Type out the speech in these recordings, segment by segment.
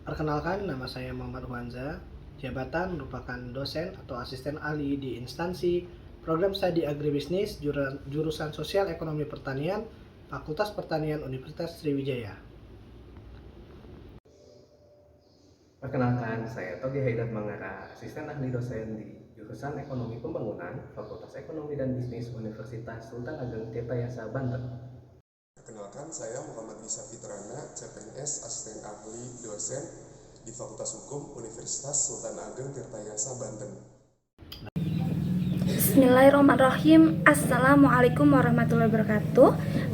Perkenalkan, nama saya Muhammad Huanza. Jabatan merupakan dosen atau asisten ahli di instansi program studi agribisnis jurusan Sosial Ekonomi Pertanian, Fakultas Pertanian Universitas Sriwijaya. Perkenalkan, saya Togi Haidat Mangara, asisten ahli dosen di jurusan Ekonomi Pembangunan, Fakultas Ekonomi dan Bisnis Universitas Sultan Ageng Tirtayasa, Banten. Perkenalkan, saya Muhammad Isa Fitrana, CPNS, asisten ahli dosen di Fakultas Hukum Universitas Sultan Ageng Tirtayasa, Banten. Bismillahirrahmanirrahim. Assalamualaikum warahmatullahi wabarakatuh.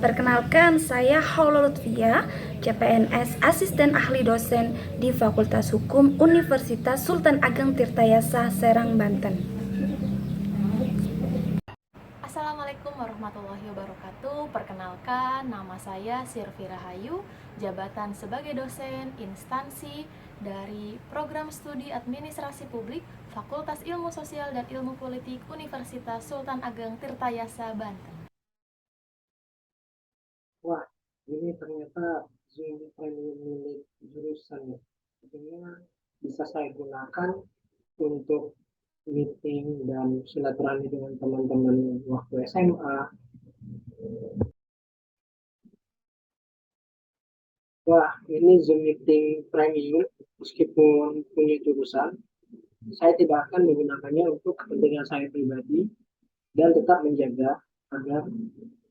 Perkenalkan, saya Haula Lutfia, CPNS, asisten ahli dosen di Fakultas Hukum Universitas Sultan Ageng Tirtayasa, Serang, Banten. Assalamualaikum warahmatullahi wabarakatuh. Perkenalkan, nama saya Sirvi Rahayu, jabatan sebagai dosen instansi dari Program Studi Administrasi Publik Fakultas Ilmu Sosial dan Ilmu Politik Universitas Sultan Ageng Tirtayasa, Banten. Wah, ini ternyata Zoom premium milik jurusan ya. Artinya bisa saya gunakan untuk meeting dan silaturahmi dengan teman-teman waktu SMA. Wah, ini Zoom meeting premium meskipun punya jurusan. Saya tidak akan menggunakannya untuk kepentingan saya pribadi dan tetap menjaga agar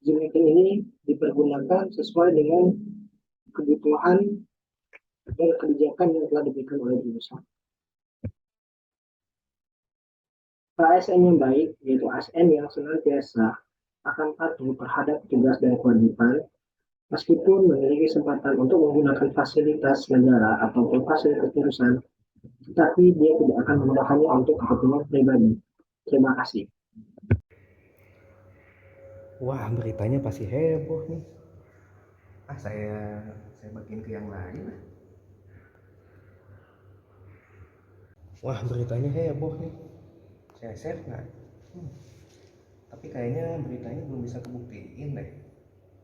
Zoom meeting ini dipergunakan sesuai dengan kebutuhan dan kebijakan yang telah diberikan oleh jurusan. ASN yang baik, yaitu ASN yang senantiasa akan patuh terhadap tugas dan kewajiban, meskipun memiliki kesempatan untuk menggunakan fasilitas negara ataupun fasilitas jurusan, tetapi dia tidak akan menggunakannya untuk kepentingan pribadi. Terima kasih. Wah, beritanya pasti heboh nih. Saya bagiin ke yang lain. Wah, beritanya heboh nih. Saya share nggak? Tapi kayaknya beritanya belum bisa kebuktiin deh.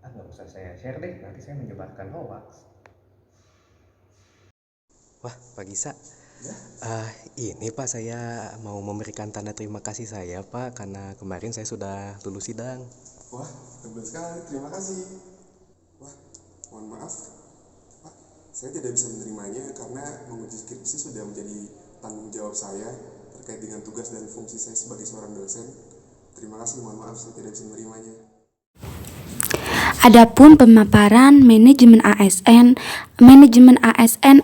Nggak usah saya share deh, nanti saya menyebarkan hoax. Wah, Pak Gisa, Ya, ini Pak, saya mau memberikan tanda terima kasih saya Pak, karena kemarin saya sudah lulus sidang. wah, tebal sekali. Terima kasih. Wah, mohon maaf, Pak, saya tidak bisa menerimanya karena menguji skripsi sudah menjadi tanggung jawab saya terkait dengan tugas dan fungsi saya sebagai seorang dosen. Terima kasih, mohon maaf saya tidak bisa menerimanya. Adapun pemaparan manajemen ASN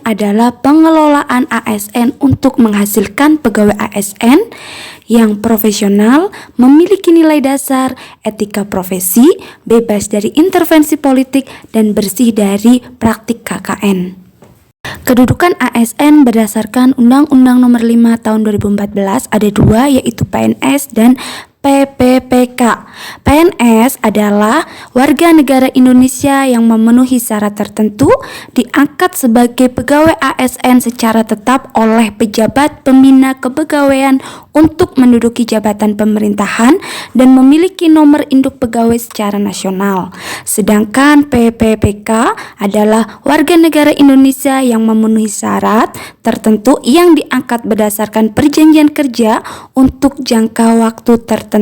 adalah pengelolaan ASN untuk menghasilkan pegawai ASN yang profesional, memiliki nilai dasar, etika profesi, bebas dari intervensi politik, dan bersih dari praktik KKN. Kedudukan ASN berdasarkan Undang-Undang Nomor 5 Tahun 2014 ada dua, yaitu PNS dan PPPK. PNS adalah warga negara Indonesia yang memenuhi syarat tertentu, diangkat sebagai pegawai ASN secara tetap oleh pejabat pembina kepegawaian untuk menduduki jabatan pemerintahan dan memiliki nomor induk pegawai secara nasional. Sedangkan PPPK adalah warga negara Indonesia yang memenuhi syarat tertentu yang diangkat berdasarkan perjanjian kerja untuk jangka waktu tertentu.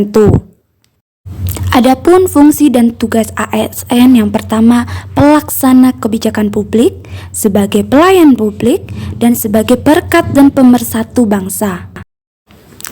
Adapun fungsi dan tugas ASN, yang pertama, pelaksana kebijakan publik, sebagai pelayan publik, dan sebagai perekat dan pemersatu bangsa.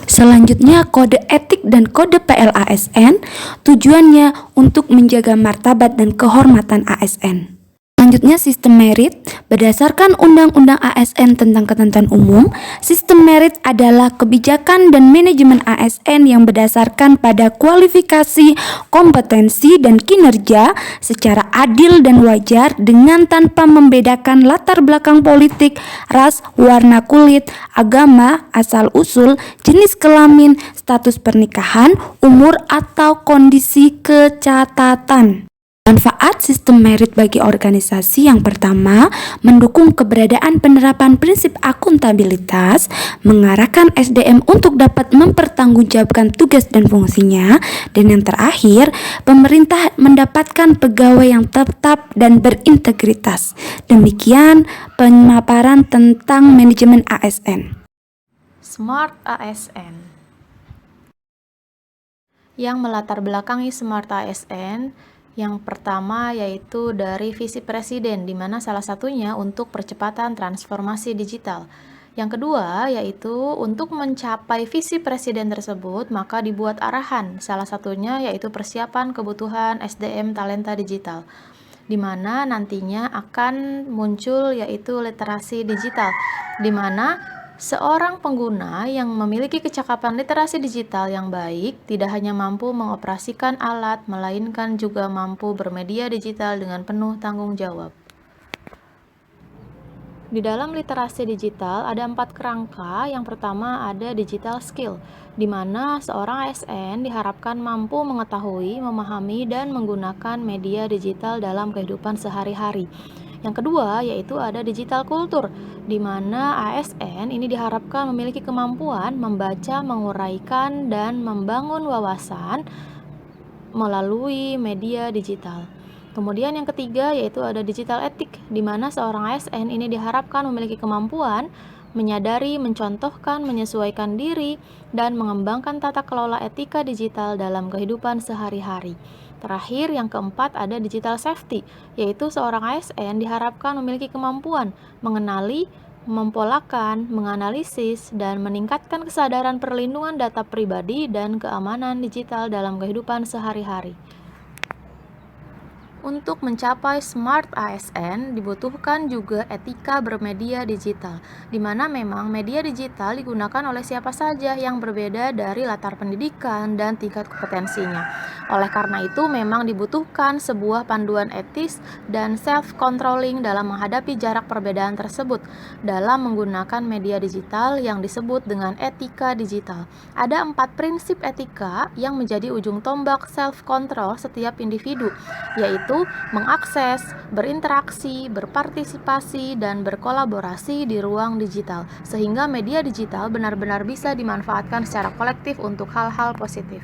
Selanjutnya, kode etik dan kode PLASN, tujuannya untuk menjaga martabat dan kehormatan ASN. Selanjutnya, sistem merit. Berdasarkan Undang-Undang ASN tentang ketentuan umum, sistem merit adalah kebijakan dan manajemen ASN yang berdasarkan pada kualifikasi, kompetensi, dan kinerja secara adil dan wajar dengan tanpa membedakan latar belakang politik, ras, warna kulit, agama, asal-usul, jenis kelamin, status pernikahan, umur, atau kondisi kecatatan. Manfaat sistem merit bagi organisasi yang pertama, mendukung keberadaan penerapan prinsip akuntabilitas, mengarahkan SDM untuk dapat mempertanggungjawabkan tugas dan fungsinya, dan yang terakhir, pemerintah mendapatkan pegawai yang tetap dan berintegritas. Demikian pemaparan tentang manajemen ASN. Smart ASN. Yang melatar belakangi Smart ASN, yang pertama yaitu dari visi Presiden, di mana salah satunya untuk percepatan transformasi digital. Yang kedua yaitu untuk mencapai visi Presiden tersebut, maka dibuat arahan, salah satunya yaitu persiapan kebutuhan SDM talenta digital, di mana nantinya akan muncul yaitu literasi digital, di mana seorang pengguna yang memiliki kecakapan literasi digital yang baik tidak hanya mampu mengoperasikan alat, melainkan juga mampu bermedia digital dengan penuh tanggung jawab. Di dalam literasi digital ada 4 kerangka. Yang pertama ada digital skill, di mana seorang ASN diharapkan mampu mengetahui, memahami, dan menggunakan media digital dalam kehidupan sehari-hari. Yang kedua yaitu ada digital kultur, di mana ASN ini diharapkan memiliki kemampuan membaca, menguraikan, dan membangun wawasan melalui media digital. Kemudian yang ketiga yaitu ada digital etik, di mana seorang ASN ini diharapkan memiliki kemampuan menyadari, mencontohkan, menyesuaikan diri, dan mengembangkan tata kelola etika digital dalam kehidupan sehari-hari. Terakhir, yang keempat ada digital safety, yaitu seorang ASN diharapkan memiliki kemampuan mengenali, mempolakan, menganalisis, dan meningkatkan kesadaran perlindungan data pribadi dan keamanan digital dalam kehidupan sehari-hari. Untuk mencapai Smart ASN dibutuhkan juga etika bermedia digital, di mana memang media digital digunakan oleh siapa saja yang berbeda dari latar pendidikan dan tingkat kompetensinya. Oleh karena itu memang dibutuhkan sebuah panduan etis dan self-controlling dalam menghadapi jarak perbedaan tersebut dalam menggunakan media digital yang disebut dengan etika digital. Ada 4 prinsip etika yang menjadi ujung tombak self-control setiap individu, yaitu mengakses, berinteraksi, berpartisipasi, dan berkolaborasi di ruang digital, sehingga media digital benar-benar bisa dimanfaatkan secara kolektif untuk hal-hal positif.